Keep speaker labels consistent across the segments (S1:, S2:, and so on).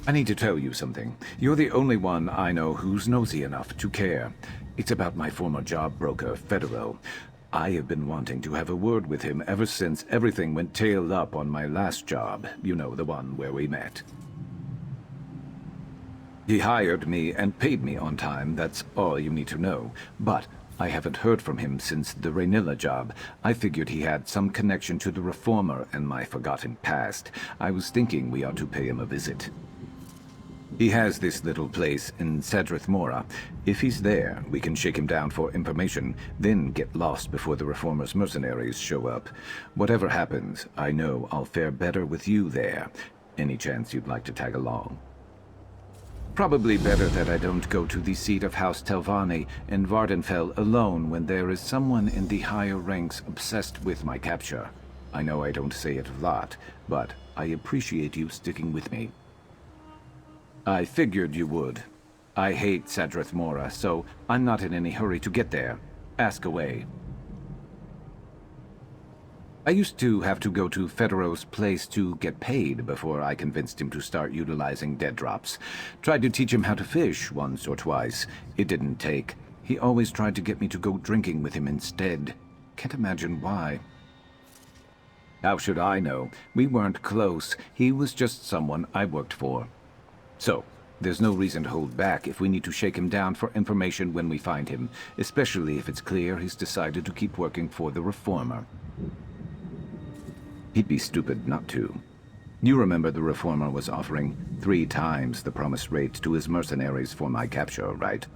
S1: I need to tell you something. You're the only one I know who's nosy enough to care. It's about my former job broker, Federo. I have been wanting to have a word with him ever since everything went tailed up on my last job. You know, the one where we met. He hired me and paid me on time, that's all you need to know. But I haven't heard from him since the Raynilla job. I figured he had some connection to the Reformer and my forgotten past. I was thinking we ought to pay him a visit. He has this little place in Sadrith Mora. If he's there, we can shake him down for information, then get lost before the Reformer's mercenaries show up. Whatever happens, I know I'll fare better with you there. Any chance you'd like to tag along? Probably better that I don't go to the seat of House Telvanni in Vardenfell alone when there is someone in the higher ranks obsessed with my capture. I know I don't say it a lot, but I appreciate you sticking with me. I figured you would. I hate Sadrith Mora, so I'm not in any hurry to get there. Ask away. I used to have to go to Federo's place to get paid before I convinced him to start utilizing dead drops. Tried to teach him how to fish once or twice. It didn't take. He always tried to get me to go drinking with him instead. Can't imagine why. How should I know? We weren't close. He was just someone I worked for. So, there's no reason to hold back if we need to shake him down for information when we find him, especially if it's clear he's decided to keep working for the Reformer. He'd be stupid not to. You remember the Reformer was offering 3 times the promised rate to his mercenaries for my capture, right?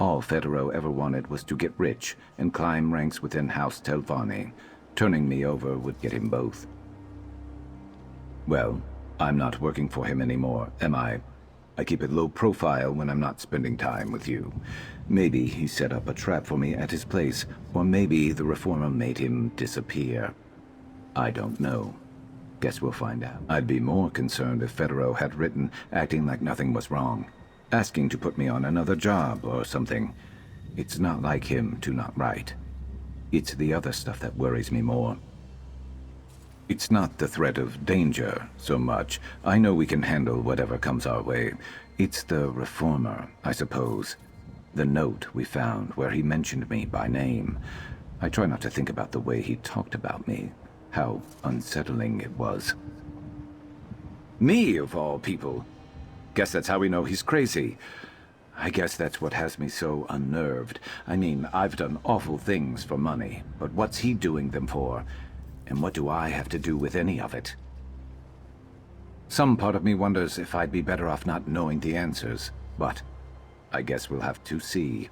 S1: All Federo ever wanted was to get rich and climb ranks within House Telvanni. Turning me over would get him both. Well, I'm not working for him anymore, am I? I keep it low profile when I'm not spending time with you. Maybe he set up a trap for me at his place, or maybe the Reformer made him disappear. I don't know. Guess we'll find out. I'd be more concerned if Federo had written, acting like nothing was wrong. Asking to put me on another job or something. It's not like him to not write. It's the other stuff that worries me more. It's not the threat of danger so much. I know we can handle whatever comes our way. It's the Reformer, I suppose. The note we found where he mentioned me by name. I try not to think about the way he talked about me. How unsettling it was. Me, of all people. Guess that's how we know he's crazy. I guess that's what has me so unnerved. I mean, I've done awful things for money, but what's he doing them for? And what do I have to do with any of it? Some part of me wonders if I'd be better off not knowing the answers, but I guess we'll have to see.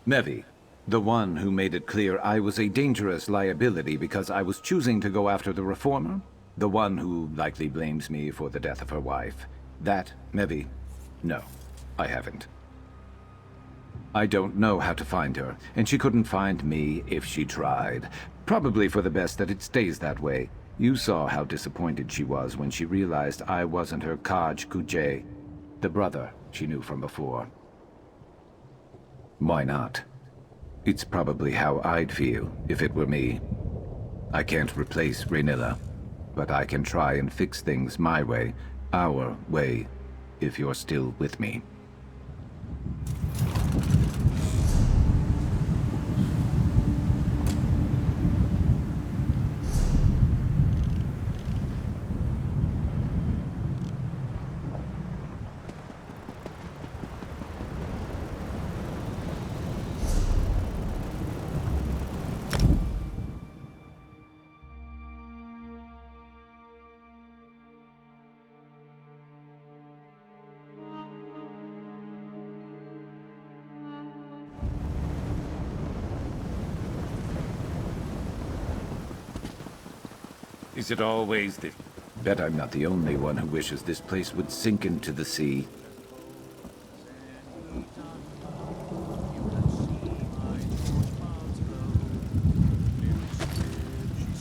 S1: Mevi, the one who made it clear I was a dangerous liability because I was choosing to go after the Reformer? The one who likely blames me for the death of her wife? That Mevi? No, I haven't. I don't know how to find her, and she couldn't find me if she tried. Probably for the best that it stays that way. You saw how disappointed she was when she realized I wasn't her Kaj Kujay, the brother she knew from before. Why not? It's probably how I'd feel if it were me. I can't replace Raynilla, but I can try and fix things my way, our way, if you're still with me. Is it always the... Bet I'm not the only one who wishes this place would sink into the sea.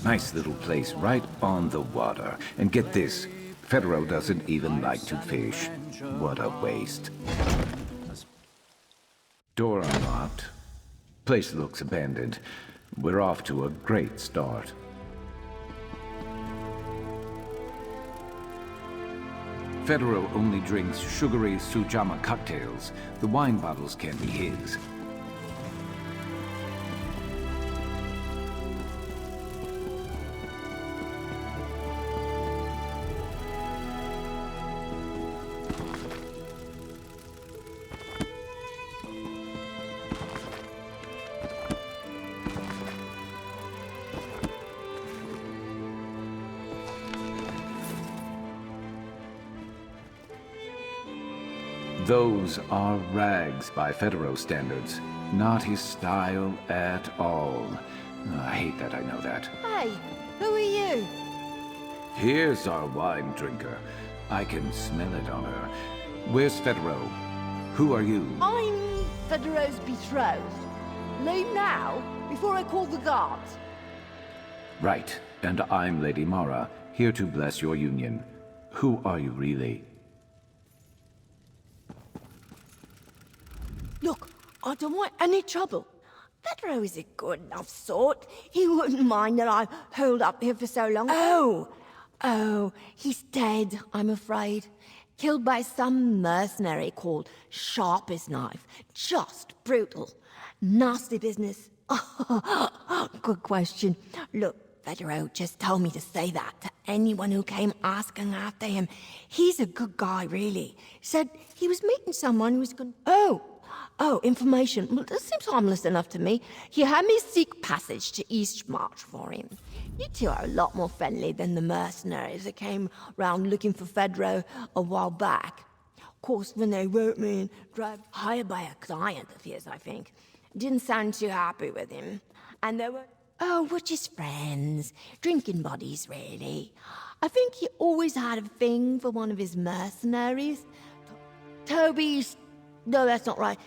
S1: Nice little place right on the water. And get this, Federo doesn't even like to fish. What a waste. Door unlocked. Place looks abandoned. We're off to a great start. Federo only drinks sugary Sujama cocktails. The wine bottles can't be his. Those are rags by Federo standards. Not his style at all. I hate that I know that.
S2: Hey, who are you?
S1: Here's our wine drinker. I can smell it on her. Where's Federo? Who are you?
S2: I'm Federo's betrothed. Leave now, before I call the guards.
S1: Right, and I'm Lady Mara, here to bless your union. Who are you really?
S2: Look, I don't want any trouble. Federo is a good enough sort. He wouldn't mind that I've holed up here for so long. Oh, he's dead, I'm afraid. Killed by some mercenary called Sharpest Knife. Just brutal. Nasty business. Good question. Look, Federo just told me to say that to anyone who came asking after him. He's a good guy, really. Said he was meeting someone who was going... Oh, information. Well, this seems harmless enough to me. He had me seek passage to East March for him. You two are a lot more friendly than the mercenaries that came round looking for Federo a while back. Of course, when they wrote me and drive hired by a client of his, I think, didn't sound too happy with him. And they were... Oh, we're just friends. Drinking buddies, really. I think he always had a thing for one of his mercenaries. Toby's... No, that's not right.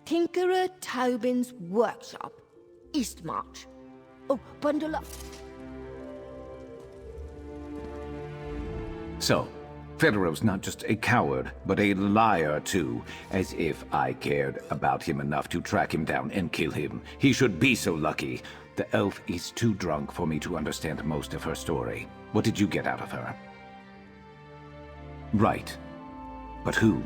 S2: Tinkerer Tobin's workshop. East March. Oh, bundle up.
S1: So, Federo's not just a coward, but a liar too. As if I cared about him enough to track him down and kill him. He should be so lucky. The elf is too drunk for me to understand most of her story. What did you get out of her? Right. But who?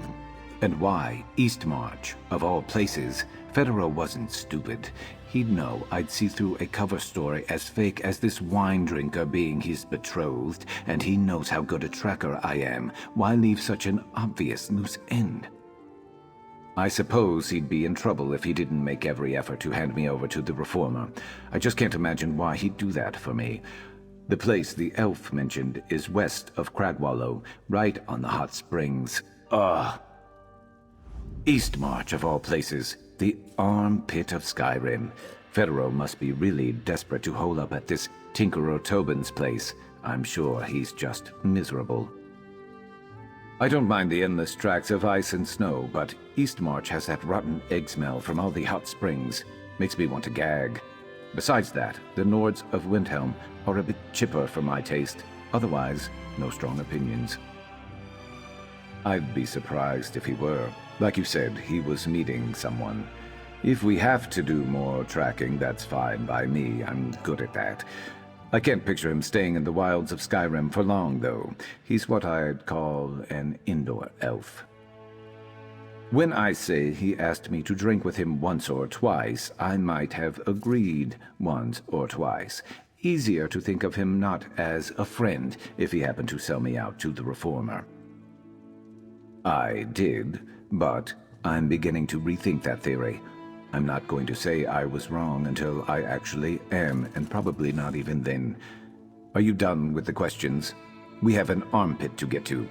S1: And why East March, of all places? Federo wasn't stupid. He'd know I'd see through a cover story as fake as this wine drinker being his betrothed, and he knows how good a tracker I am. Why leave such an obvious loose end? I suppose he'd be in trouble if he didn't make every effort to hand me over to the Reformer. I just can't imagine why he'd do that for me. The place the elf mentioned is west of Cragwallow, right on the hot springs. Ugh. East March, of all places. The armpit of Skyrim. Federo must be really desperate to hole up at this Tinkerer Tobin's place. I'm sure he's just miserable. I don't mind the endless tracks of ice and snow, but East March has that rotten egg smell from all the hot springs. Makes me want to gag. Besides that, the Nords of Windhelm are a bit chipper for my taste. Otherwise, no strong opinions. I'd be surprised if he were. Like you said, he was meeting someone. If we have to do more tracking, that's fine by me. I'm good at that. I can't picture him staying in the wilds of Skyrim for long, though. He's what I'd call an indoor elf. When I say he asked me to drink with him once or twice, I might have agreed once or twice. Easier to think of him not as a friend if he happened to sell me out to the Reformer. I did, but I'm beginning to rethink that theory. I'm not going to say I was wrong until I actually am, and probably not even then. Are you done with the questions? We have an armpit to get to.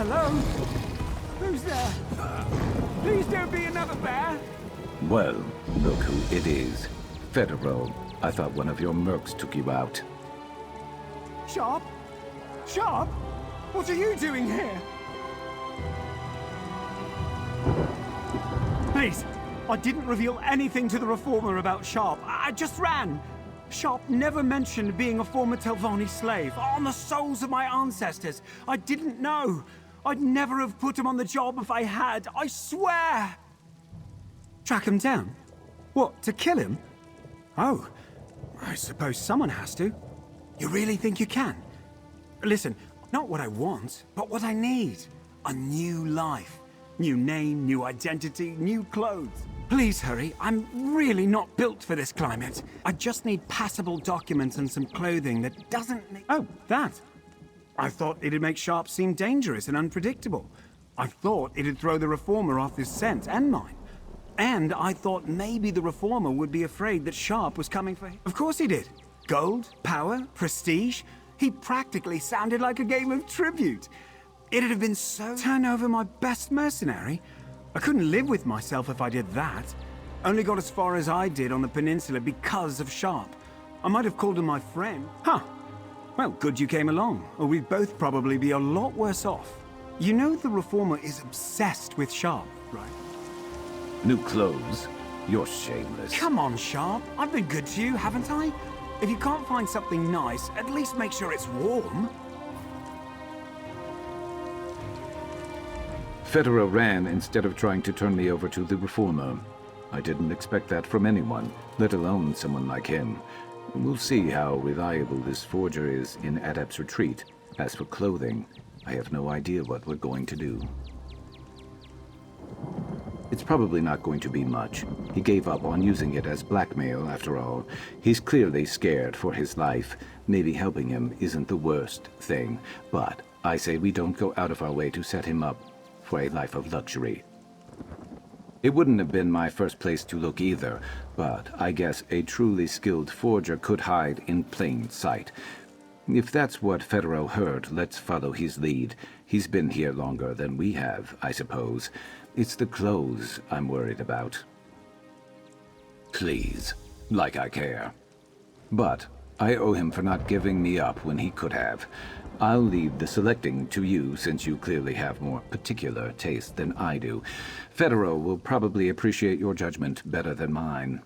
S3: Hello? Who's there? Please don't be another bear.
S1: Well, look who it is. Federal. I thought one of your mercs took you out.
S3: Sharp? Sharp? What are you doing here? Please, I didn't reveal anything to the Reformer about Sharp. I just ran. Sharp never mentioned being a former Telvanni slave. On the souls of my ancestors, I didn't know. I'd never have put him on the job if I had, I swear! Track him down? What, to kill him? Oh, I suppose someone has to. You really think you can? Listen, not what I want, but what I need. A new life. New name, new identity, new clothes. Please hurry, I'm really not built for this climate. I just need passable documents and some clothing that doesn't need... Oh, that. I thought it'd make Sharp seem dangerous and unpredictable. I thought it'd throw the Reformer off his scent and mine. And I thought maybe the Reformer would be afraid that Sharp was coming for him. Of course he did. Gold, power, prestige. He practically sounded like a game of tribute. It'd have been so... Turn over my best mercenary? I couldn't live with myself if I did that. Only got as far as I did on the peninsula because of Sharp. I might have called him my friend. Huh. Well, good you came along, or we'd both probably be a lot worse off. You know the Reformer is obsessed with Sharp, right?
S1: New clothes? You're shameless.
S3: Come on, Sharp. I've been good to you, haven't I? If you can't find something nice, at least make sure it's warm.
S1: Federer ran instead of trying to turn me over to the Reformer. I didn't expect that from anyone, let alone someone like him. We'll see how reliable this forger is in Adept's retreat. As for clothing, I have no idea what we're going to do. It's probably not going to be much. He gave up on using it as blackmail, after all. He's clearly scared for his life. Maybe helping him isn't the worst thing, but I say we don't go out of our way to set him up for a life of luxury. It wouldn't have been my first place to look either, but I guess a truly skilled forger could hide in plain sight. If that's what Federo heard, let's follow his lead. He's been here longer than we have, I suppose. It's the clothes I'm worried about. Please, like I care. But I owe him for not giving me up when he could have. I'll leave the selecting to you, since you clearly have more particular taste than I do. Federo will probably appreciate your judgment better than mine.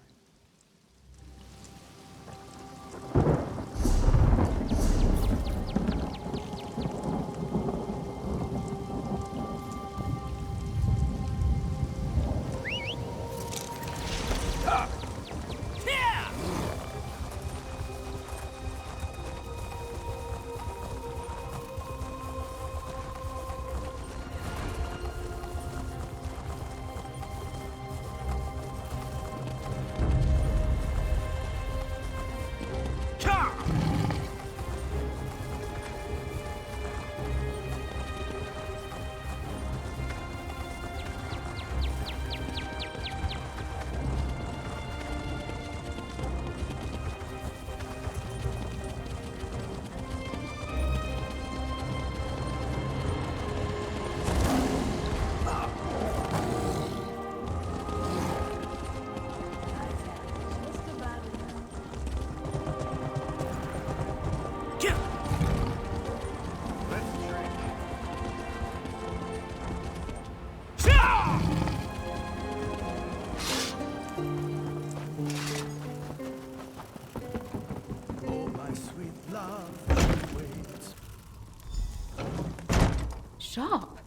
S4: Sharp?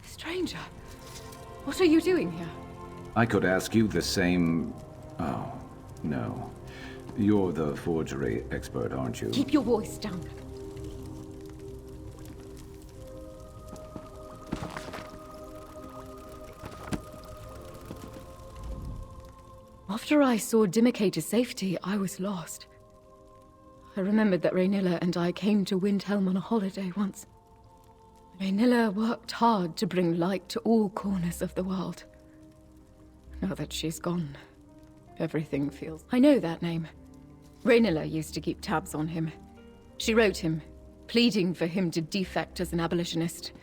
S4: Stranger, what are you doing here?
S1: I could ask you the same... Oh, no. You're the forgery expert, aren't you?
S4: Keep your voice down. After I saw Dimike to safety, I was lost. I remembered that Raynilla and I came to Windhelm on a holiday once. Raynilla worked hard to bring light to all corners of the world. Now that she's gone, everything feels... I know that name. Raynilla used to keep tabs on him. She wrote him, pleading for him to defect as an abolitionist.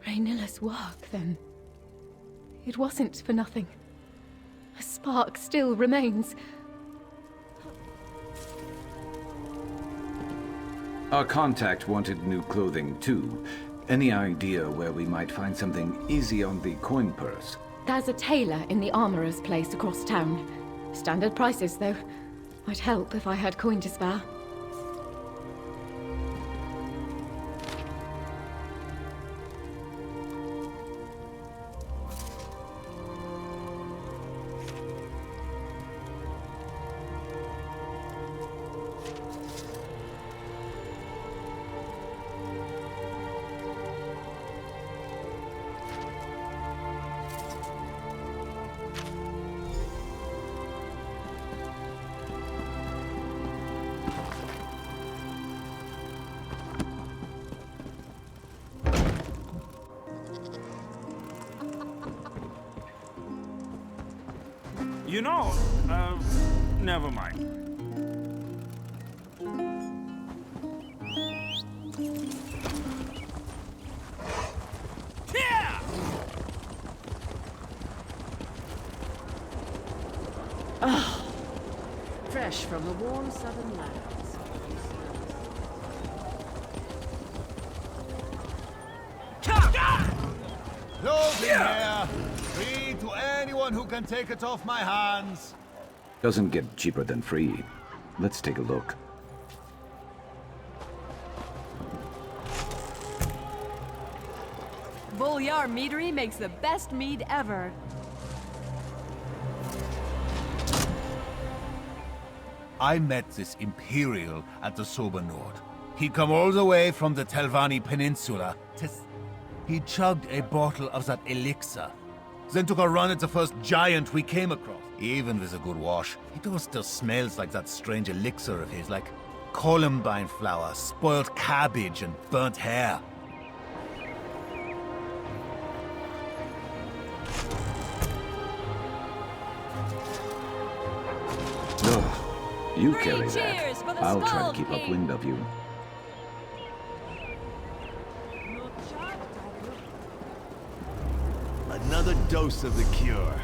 S4: Raynilla's work, then. It wasn't for nothing. A spark still remains.
S1: Our contact wanted new clothing, too. Any idea where we might find something easy on the coin purse?
S4: There's a tailor in the armorer's place across town. Standard prices, though. Might help if I had coin to spare.
S3: You know, never mind. Yeah!
S5: Fresh from the warm southern lands.
S6: Clothing here! Free to anyone who can take it off my hands!
S1: Doesn't get cheaper than free. Let's take a look.
S7: Bolyar Meadery makes the best mead ever.
S6: I met this Imperial at the Sober Nord. He'd come all the way from the Telvanni Peninsula to... He chugged a bottle of that elixir. Then took a run at the first giant we came across. Even with a good wash, it all still smells like that strange elixir of his, like columbine flower, spoiled cabbage, and burnt hair.
S1: Ugh, you
S7: Three
S1: carry
S7: cheers
S1: that.
S7: for the
S1: I'll try
S7: Skull
S1: to keep
S7: King.
S1: upwind of you.
S6: Another dose of the cure.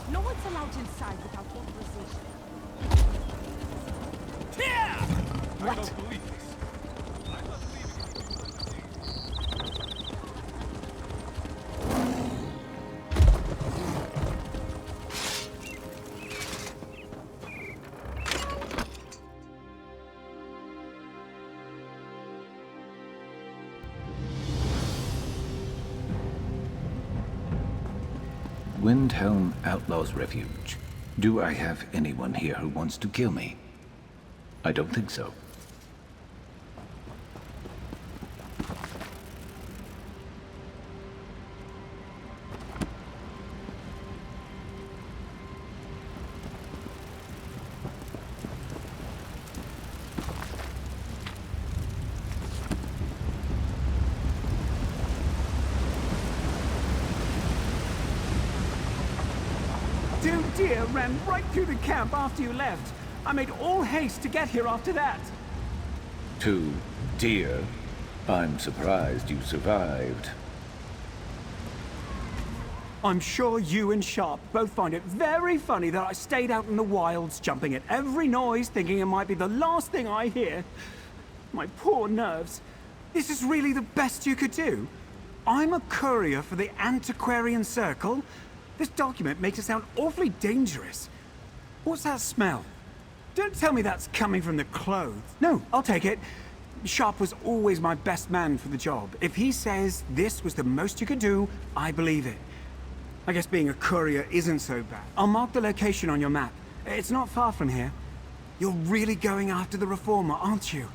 S5: No one's allowed inside without authorization.
S3: What?
S1: Windhelm Outlaw's Refuge. Do I have anyone here who wants to kill me? I don't think so.
S3: Two deer ran right through the camp after you left. I made all haste to get here after that.
S1: 2 deer. I'm surprised you survived.
S3: I'm sure you and Sharp both find it very funny that I stayed out in the wilds, jumping at every noise, thinking it might be the last thing I hear. My poor nerves. This is really the best you could do? I'm a courier for the Antiquarian Circle. This document makes it sound awfully dangerous. What's that smell? Don't tell me that's coming from the clothes. No, I'll take it. Sharp was always my best man for the job. If he says this was the most you could do, I believe it. I guess being a courier isn't so bad. I'll mark the location on your map. It's not far from here. You're really going after the Reformer, aren't you?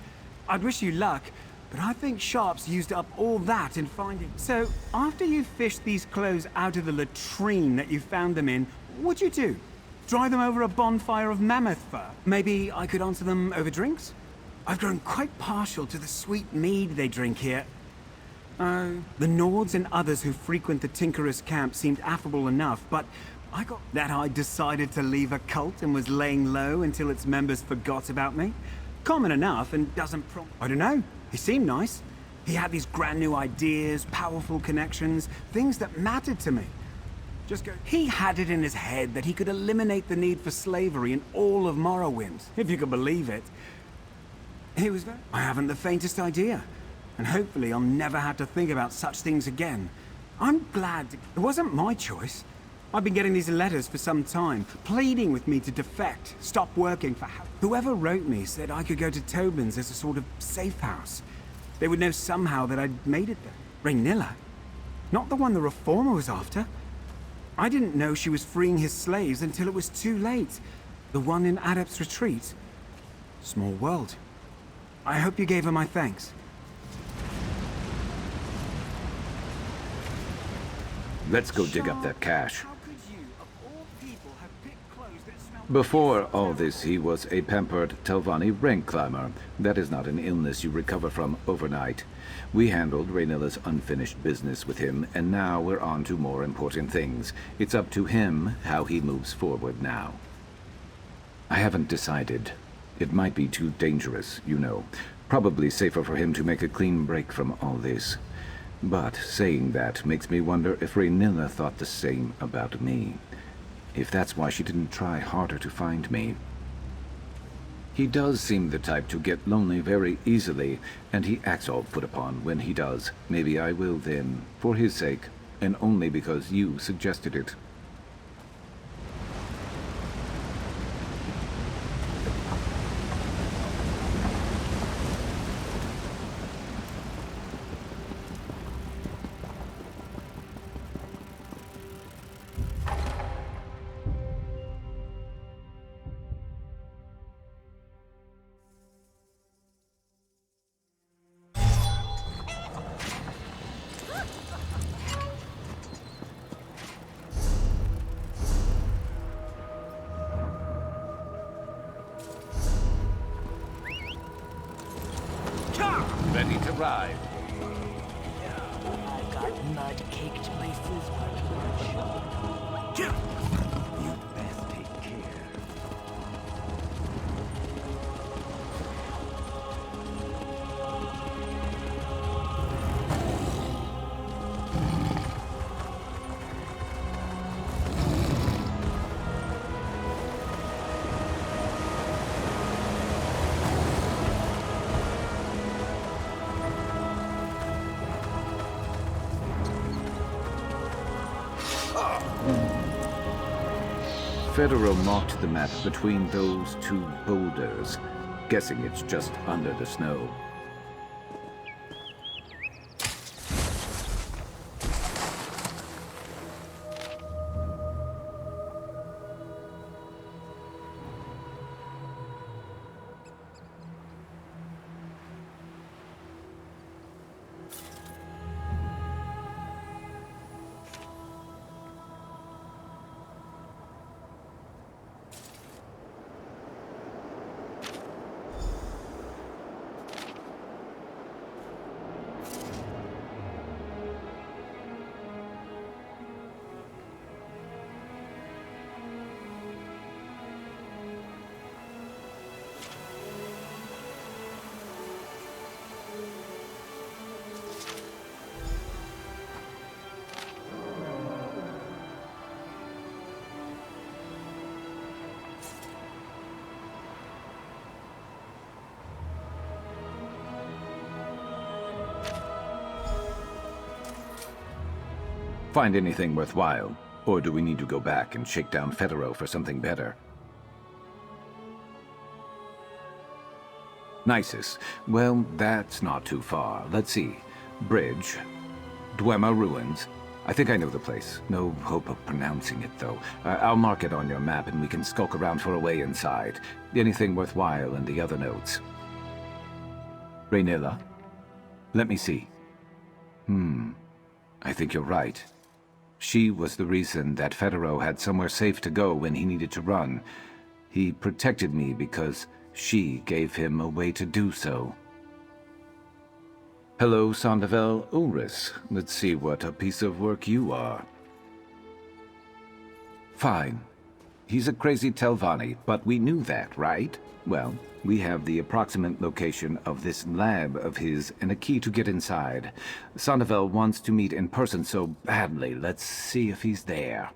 S3: I'd wish you luck, but I think Sharp's used up all that in finding... So, after you fished these clothes out of the latrine that you found them in, what'd you do? Dry them over a bonfire of mammoth fur? Maybe I could answer them over drinks? I've grown quite partial to the sweet mead they drink here. Oh, the Nords and others who frequent the Tinkerer's camp seemed affable enough, but I got that I decided to leave a cult and was laying low until its members forgot about me. Common enough and doesn't I don't know. He seemed nice. He had these brand new ideas, powerful connections, things that mattered to me. He had it in his head that he could eliminate the need for slavery in all of Morrowind, if you could believe it. I haven't the faintest idea. And hopefully I'll never have to think about such things again. I'm glad it wasn't my choice. I've been getting these letters for some time, pleading with me to defect, stop working for whoever wrote me said I could go to Tobin's as a sort of safe house. They would know somehow that I'd made it there. Raynilla? Not the one the Reformer was after. I didn't know she was freeing his slaves until it was too late. The one in Adept's Retreat. Small world. I hope you gave her my thanks.
S1: Let's go dig up that cache.
S3: How could you, of all people, have picked clothes that smell...
S1: Before all this, he was a pampered Telvanni rank climber. That is not an illness you recover from overnight. We handled Raynilla's unfinished business with him, and now we're on to more important things. It's up to him how he moves forward now. I haven't decided. It might be too dangerous, you know. Probably safer for him to make a clean break from all this. But saying that makes me wonder if Raynilla thought the same about me. If that's why she didn't try harder to find me. He does seem the type to get lonely very easily, and he acts all put upon when he does. Maybe I will then, for his sake, and only because you suggested it.
S6: Ready to ride.
S5: I got mud-caked places, but
S1: You best take care. Federo marked the map between those two boulders, guessing it's just under the snow. Find anything worthwhile? Or do we need to go back and shake down Federo for something better? Nisus. Well, that's not too far. Let's see. Bridge. Dwemer Ruins. I think I know the place. No hope of pronouncing it, though. I'll mark it on your map and we can skulk around for a way inside. Anything worthwhile in the other notes. Raynilla? Let me see. I think you're right. She was the reason that Federo had somewhere safe to go when he needed to run. He protected me because she gave him a way to do so. Hello, Sandoval Ulris. Let's see what a piece of work you are. Fine. He's a crazy Telvanni, but we knew that, right? Well, we have the approximate location of this lab of his and a key to get inside. Sandoval wants to meet in person so badly. Let's see if he's there.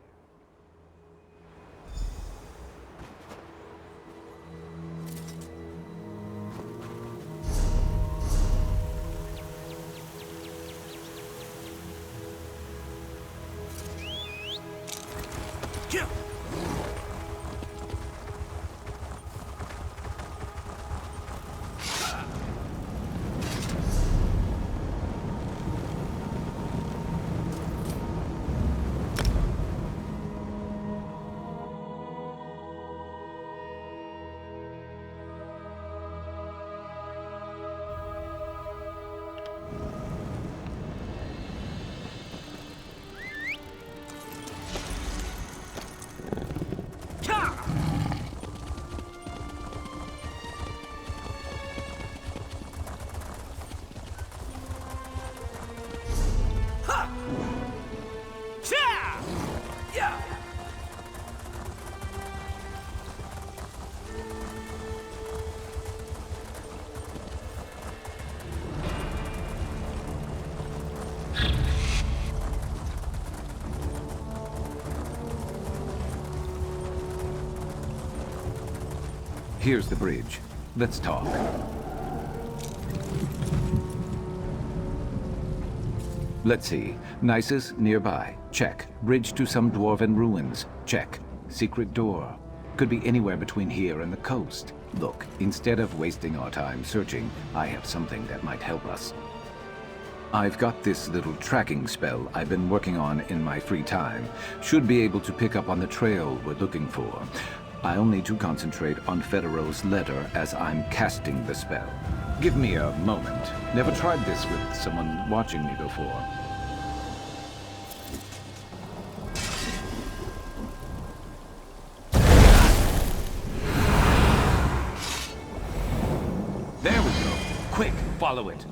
S1: Here's the bridge. Let's talk. Let's see. Nisus nearby. Check. Bridge to some dwarven ruins. Check. Secret door. Could be anywhere between here and the coast. Look, instead of wasting our time searching, I have something that might help us. I've got this little tracking spell I've been working on in my free time. Should be able to pick up on the trail we're looking for. I'll need to concentrate on Federo's letter as I'm casting the spell. Give me a moment. Never tried this with someone watching me before. There we go. Quick, follow it.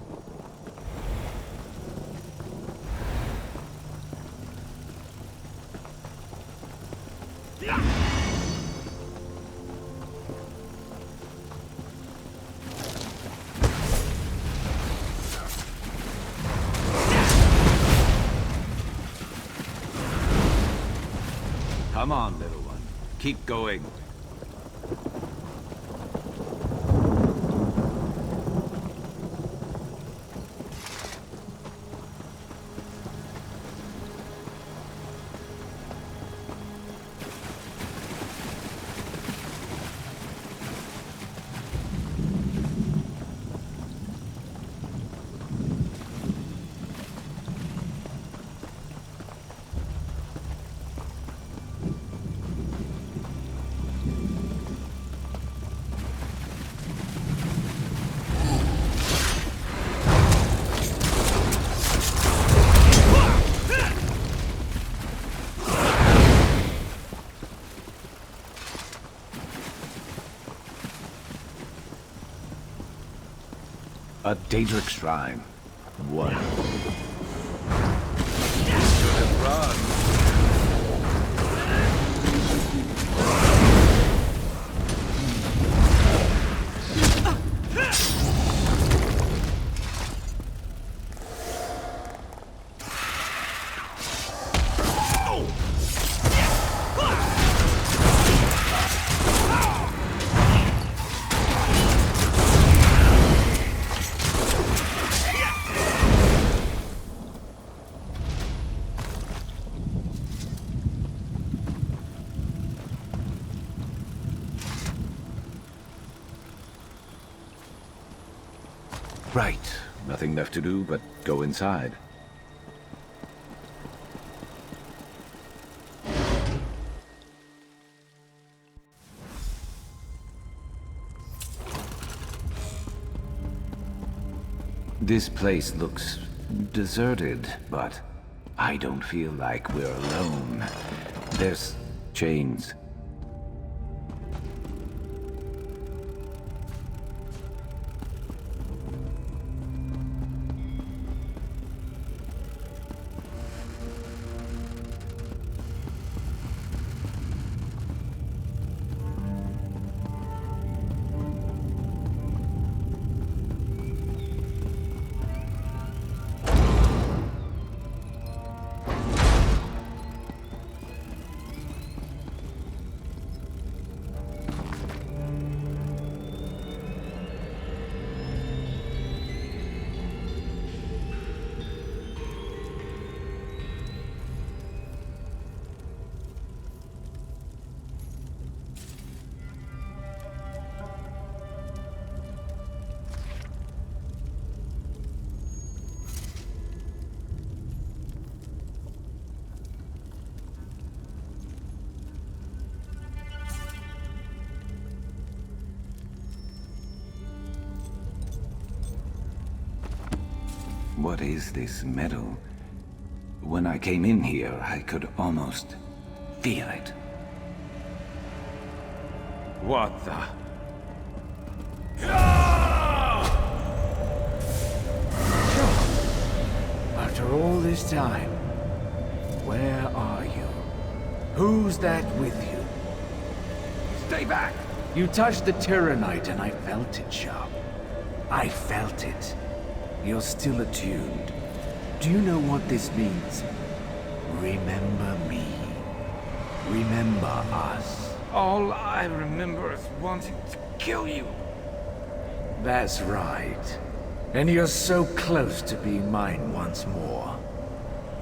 S1: Come on, little one. Keep going. A Daedric shrine. What? Run. Right. Nothing left to do but go inside. This place looks deserted, but I don't feel like we're alone. There's chains. What is this metal? When I came in here, I could almost feel it. What the?
S8: After all this time, where are you? Who's that with you?
S1: Stay back!
S8: You touched the Tyrannite and I felt it, Sharp. I felt it. You're still attuned. Do you know what this means? Remember me. Remember us.
S1: All I remember is wanting to kill you.
S8: That's right. And you're so close to being mine once more.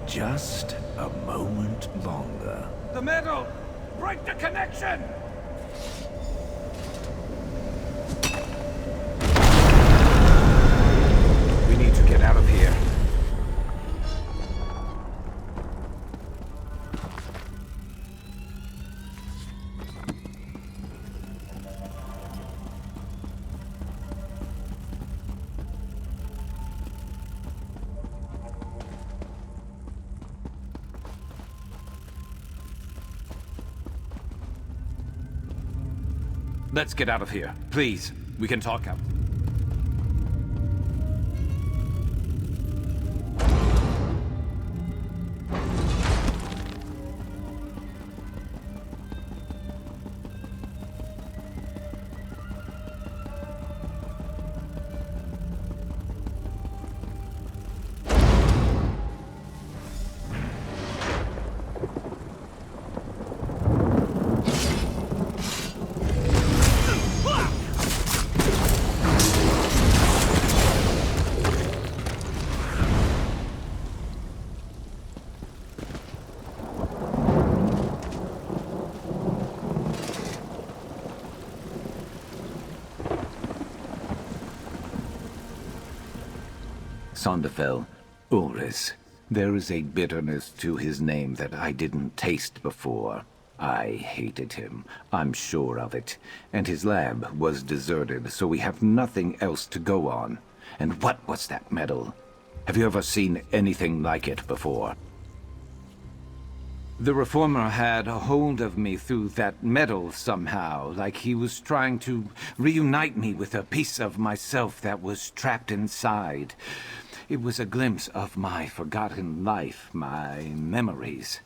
S8: Just a moment longer.
S1: The metal! Break the connection! We need to get out of here. Let's get out of here. Please, we can talk out. Sonderfell, Ulris. There is a bitterness to his name that I didn't taste before. I hated him, I'm sure of it. And his lab was deserted, so we have nothing else to go on. And what was that metal? Have you ever seen anything like it before? The Reformer had a hold of me through that metal somehow, like he was trying to reunite me with a piece of myself that was trapped inside. It was a glimpse of my forgotten life, my memories.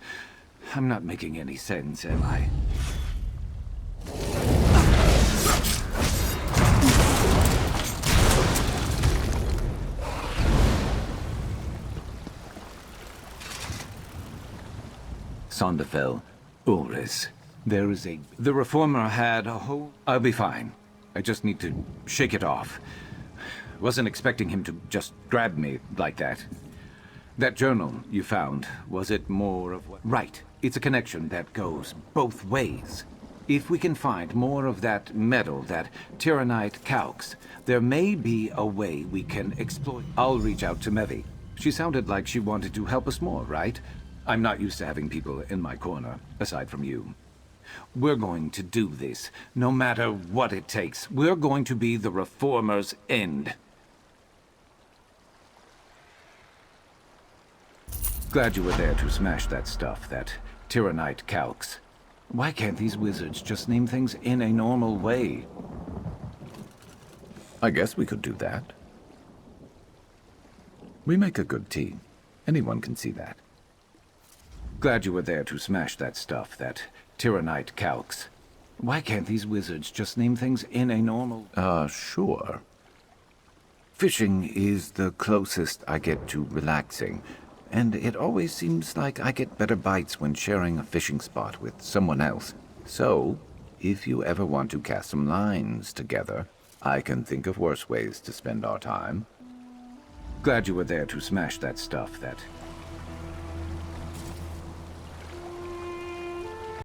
S1: I'm not making any sense, am I? Sonderfell, Ulris. There is a... The Reformer had a whole... I'll be fine. I just need to shake it off. Wasn't expecting him to just grab me like that. That journal you found, was it more of what... Right. It's a connection that goes both ways. If we can find more of that metal, that Tyrannite calx, there may be a way we can exploit... I'll reach out to Mevi. She sounded like she wanted to help us more, right? I'm not used to having people in my corner, aside from you. We're going to do this, no matter what it takes. We're going to be the Reformer's end. Glad you were there to smash that stuff, that Tyrannite calx. Why can't these wizards just name things in a normal way? I guess we could do that. We make a good team. Anyone can see that. Glad you were there to smash that stuff, that Tyrannite calx. Why can't these wizards just name things in a normal... Sure. Fishing is the closest I get to relaxing, and it always seems like I get better bites when sharing a fishing spot with someone else. So, if you ever want to cast some lines together, I can think of worse ways to spend our time. Glad you were there to smash that stuff, that